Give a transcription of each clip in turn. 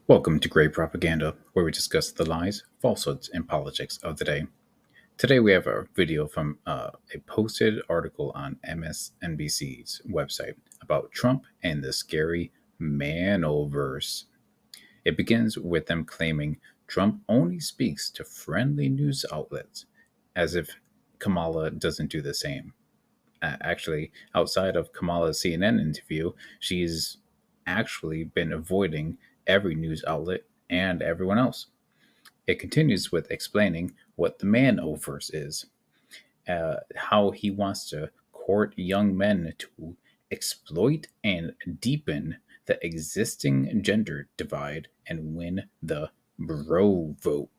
Welcome to Grey Propaganda, where we discuss the lies, falsehoods, and politics of the day. Today we have a video from a posted article on MSNBC's website about Trump and the scary MANOVERSE. It begins with them claiming Trump only speaks to friendly news outlets, as if Kamala doesn't do the same. Actually, outside of Kamala's CNN interview, she's actually been avoiding every news outlet and everyone else. It continues with explaining what the MANOVERSE is, how he wants to court young men to exploit and deepen the existing gender divide and win the bro vote,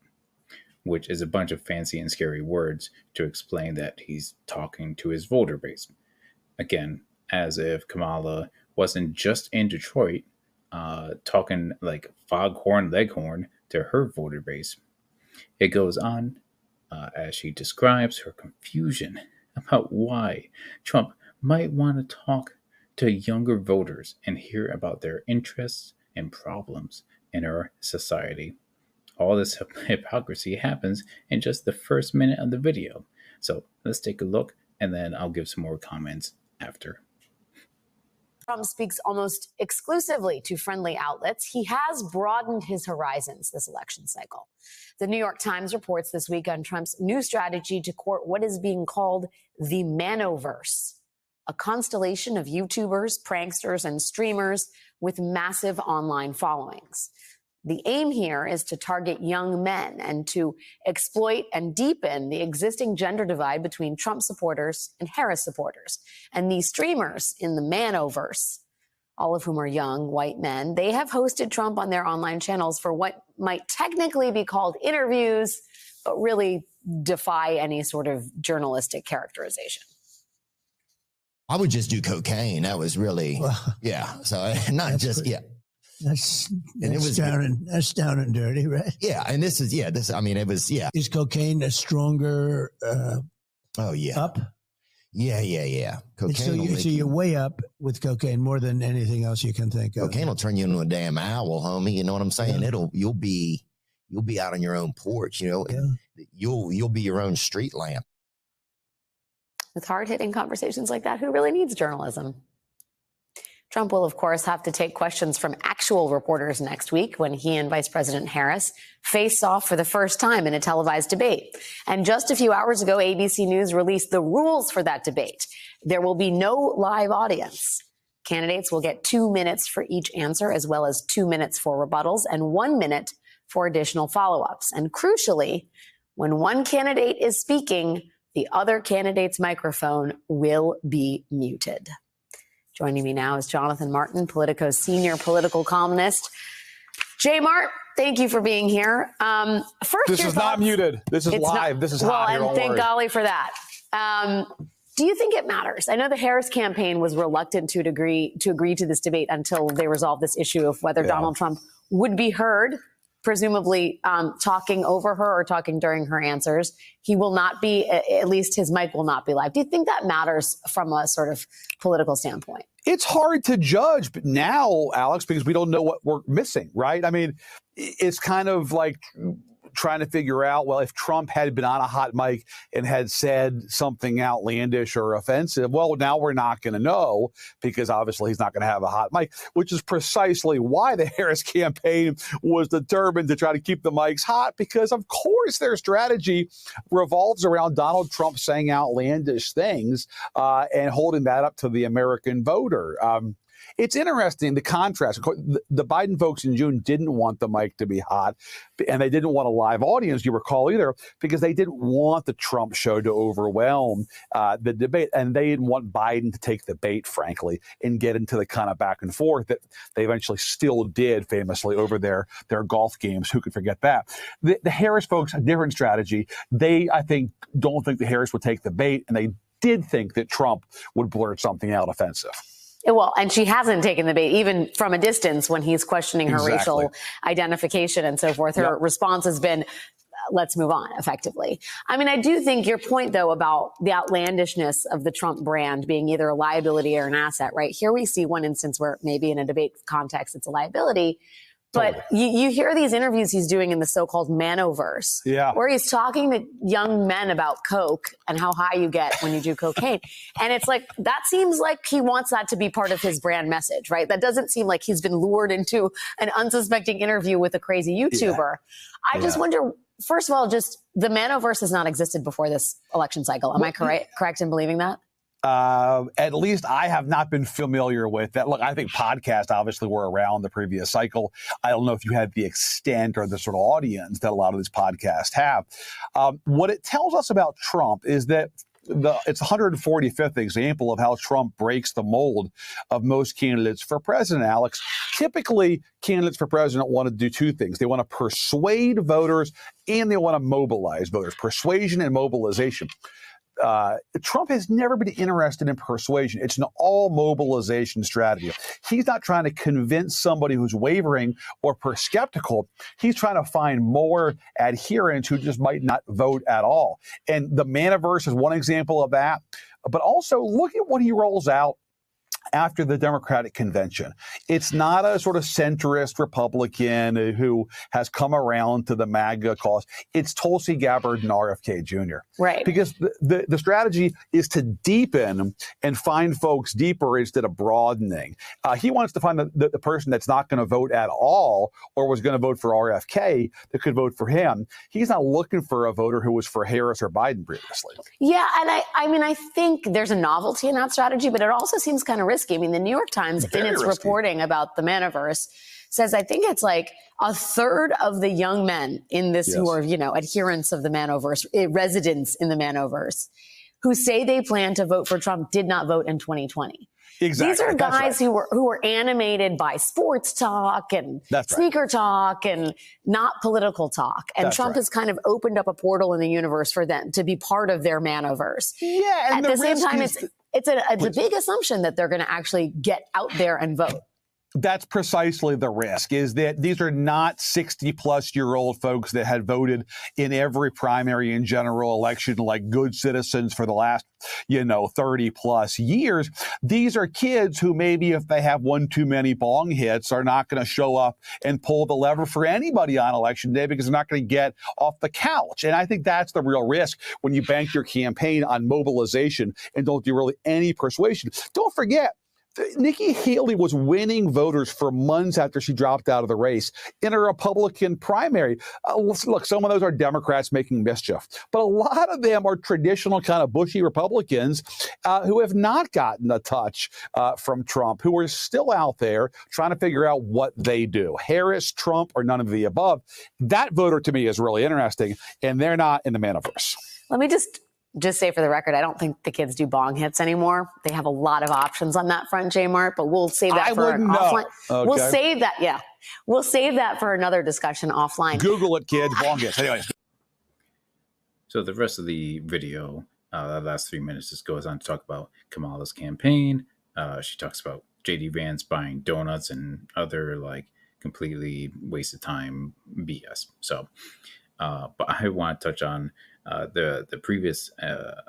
which is a bunch of fancy and scary words to explain that he's talking to his voter base. Again, as if Kamala wasn't just in Detroit talking like foghorn leghorn to her voter base. It goes on as she describes her confusion about why Trump might want to talk to younger voters and hear about their interests and problems in our society. All this hypocrisy happens in just the first minute of the video. So let's take a look, and then I'll give some more comments after. Trump speaks almost exclusively to friendly outlets. He has broadened his horizons this election cycle. The New York Times reports this week on Trump's new strategy to court what is being called the MANOVERSE, a constellation of YouTubers, pranksters, and streamers with massive online followings. The aim here is to target young men and to exploit and deepen the existing gender divide between Trump supporters and Harris supporters. And these streamers in the MANOVERSE, all of whom are young white men, they have hosted Trump on their online channels for what might technically be called interviews, but really defy any sort of journalistic characterization. I would just do cocaine. That was really, yeah. So not just, yeah. That's down and dirty, right? Yeah, and this is I mean, it was Is cocaine a stronger? Oh yeah, up. Yeah. Cocaine. So you're way up with cocaine more than anything else you can think of. Cocaine will turn you into a damn owl, homie. You know what I'm saying? Yeah. You'll be out on your own porch. You know, Yeah. You'll be your own street lamp. With hard-hitting conversations like that, who really needs journalism? Trump will, of course, have to take questions from actual reporters next week when he and Vice President Harris face off for the first time in a televised debate. And just a few hours ago, ABC News released the rules for that debate. There will be no live audience. Candidates will get 2 minutes for each answer, as well as 2 minutes for rebuttals and 1 minute for additional follow-ups. And crucially, when one candidate is speaking, the other candidate's microphone will be muted. Joining me now is Jonathan Martin, Politico's senior political columnist. J. Mart, thank you for being here. First, this is not muted. This is live. This is hot. Well, and thank golly for that. Do you think it matters? I know the Harris campaign was reluctant to agree to this debate until they resolved this issue of whether Donald Trump would be heard, presumably talking over her or talking during her answers. He will not be, at least his mic will not be live. Do you think that matters from a sort of political standpoint? It's hard to judge, but now, Alex, because we don't know what we're missing, right? I mean, it's kind of like trying to figure out, well, if Trump had been on a hot mic and had said something outlandish or offensive, well, now we're not going to know because obviously he's not going to have a hot mic, which is precisely why the Harris campaign was determined to try to keep the mics hot, because of course their strategy revolves around Donald Trump saying outlandish things and holding that up to the American voter. It's interesting, the contrast. The Biden folks in June didn't want the mic to be hot, and they didn't want a live audience, you recall, either, because they didn't want the Trump show to overwhelm the debate, and they didn't want Biden to take the bait, frankly, and get into the kind of back and forth that they eventually still did famously over their golf games. Who could forget that? The Harris folks, a different strategy. They, I think, don't think the Harris would take the bait, and they did think that Trump would blurt something out offensive. Well, and she hasn't taken the bait, even from a distance when he's questioning her racial identification and so forth. Her response has been, let's move on, effectively. I mean, I do think your point, though, about the outlandishness of the Trump brand being either a liability or an asset, right? Here we see one instance where maybe in a debate context it's a liability, But you hear these interviews he's doing in the so-called MANOVERSE, where he's talking to young men about coke and how high you get when you do cocaine. And it's like, that seems like he wants that to be part of his brand message, right? That doesn't seem like he's been lured into an unsuspecting interview with a crazy YouTuber. I just wonder, first of all, just the MANOVERSE has not existed before this election cycle. Am I correct in believing that? At least I have not been familiar with that. Look, I think podcasts obviously were around the previous cycle. I don't know if you had the extent or the sort of audience that a lot of these podcasts have. What it tells us about Trump is that it's the 145th example of how Trump breaks the mold of most candidates for president, Alex. Typically, candidates for president want to do two things. They want to persuade voters and they want to mobilize voters. Persuasion and mobilization. Trump has never been interested in persuasion. It's an all mobilization strategy. He's not trying to convince somebody who's wavering or skeptical. He's trying to find more adherents who just might not vote at all. And the MANOVERSE is one example of that. But also look at what he rolls out after the Democratic convention. It's not a sort of centrist Republican who has come around to the MAGA cause. It's Tulsi Gabbard and RFK Jr. Right. Because the strategy is to deepen and find folks deeper instead of broadening. He wants to find the person that's not going to vote at all or was going to vote for RFK that could vote for him. He's not looking for a voter who was for Harris or Biden previously. Yeah, and I mean, I think there's a novelty in that strategy, but it also seems kind of risky. I mean, the New York Times, in its reporting about the MANOVERSE, says I think it's like a third of the young men in this who are, adherents of the MANOVERSE, residents in the MANOVERSE, who say they plan to vote for Trump did not vote in 2020. Exactly. These are guys who were animated by sports talk and sneaker talk and not political talk. And Trump has kind of opened up a portal in the universe for them to be part of their MANOVERSE. Yeah, and at the same time, it's a big assumption that they're going to actually get out there and vote. That's precisely the risk, is that these are not 60-plus-year-old folks that had voted in every primary and general election like good citizens for the last, 30-plus years. These are kids who maybe if they have one too many bong hits are not going to show up and pull the lever for anybody on election day because they're not going to get off the couch. And I think that's the real risk when you bank your campaign on mobilization and don't do really any persuasion. Don't forget, Nikki Haley was winning voters for months after she dropped out of the race in a Republican primary. Look, some of those are Democrats making mischief, but a lot of them are traditional kind of bushy Republicans who have not gotten a touch from Trump, who are still out there trying to figure out what they do. Harris, Trump, or none of the above. That voter to me is really interesting, and they're not in the MANOVERSE. Let me just say for the record, I don't think the kids do bong hits anymore. They have a lot of options on that front, J-Mart, but we'll save that for an offline. Okay. We'll save that. Yeah. We'll save that for another discussion offline. Google it, kids. Bong hits. Anyway. So the rest of the video, the last 3 minutes, just goes on to talk about Kamala's campaign. She talks about J.D. Vance buying donuts and other completely wasted time BS. So, but I want to touch on the previous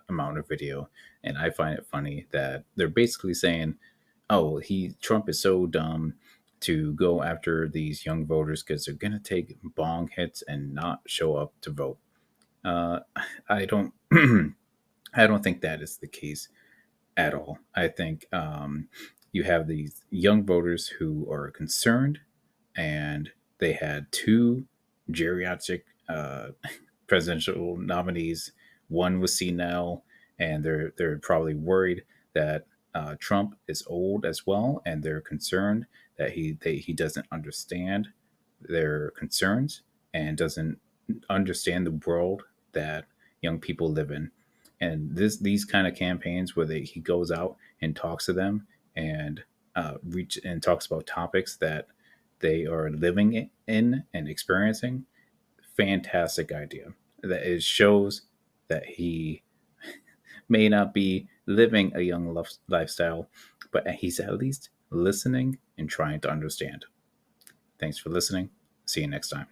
amount of video, and I find it funny that they're basically saying, "Oh, Trump is so dumb to go after these young voters because they're gonna take bong hits and not show up to vote." I don't, I don't think that is the case at all. I think you have these young voters who are concerned, and they had two geriatric presidential nominees. One was senile, and they're probably worried that Trump is old as well, and they're concerned that he doesn't understand their concerns and doesn't understand the world that young people live in. And these kind of campaigns where he goes out and talks to them and talks about topics that they are living in and experiencing. Fantastic idea. That it shows that he may not be living a young lifestyle, but he's at least listening and trying to understand. Thanks for listening. See you next time.